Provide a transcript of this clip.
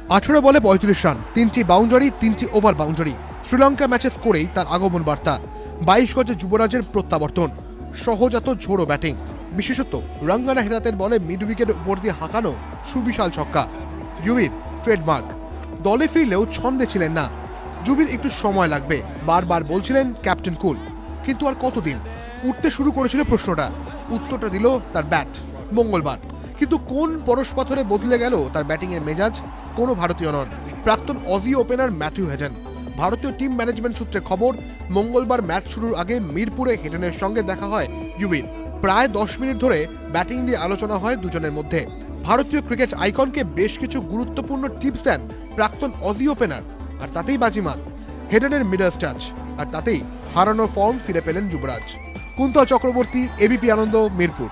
18 বলে 35 রান, 3টি বাউন্ডারি, 3টি ওভার বাউন্ডারি। শ্রীলঙ্কা ম্যাচে স্কোরেই তার আগমন বার্তা। 22 গজে যুবরাজের প্রত্যাবর্তন, সহজাত ঝোড়ো ব্যাটিং, বিশেষত রঙ্গনা হেরাতের বলে মিড উইকেট উপর দিয়ে হাঁকানো সুবিশাল ছক্কা। যুবির ট্রেডমার্ক। দলে ফিরলেও ছন্দে ছিলেন না। যুবির একটু সময় লাগবে, বারবার বলছিলেন ক্যাপ্টেন কুল। কিন্তু আর কতদিন? উঠতে শুরু করেছিল প্রশ্নটা। উত্তরটা দিল তার ব্যাট মঙ্গলবার। কিন্তু কোন পরশপাথরে বদলে গেল তার ব্যাটিংয়ের মেজাজ? কোনো ভারতীয় নন, প্রাক্তন অজি ওপেনার ম্যাথিউ হেডেন। ভারতীয় টিম ম্যানেজমেন্ট সূত্রে খবর, মঙ্গলবার ম্যাচ শুরুর আগে মিরপুরে হেডেনের সঙ্গে দেখা হয় যুবির। প্রায় 10 মিনিট ধরে ব্যাটিং নিয়ে আলোচনা হয় দুজনের মধ্যে। ভারতীয় ক্রিকেট আইকনকে বেশ কিছু গুরুত্বপূর্ণ টিপস দেন প্রাক্তন অজি ওপেনার, আর তাতেই বাজিমাত হেডেনের মিডল টাচ, আর তাতেই হারানো ফর্ম ফিরে পেলেন যুবরাজ। কুন্তল চক্রবর্তী, এবিপি আনন্দ, মিরপুর।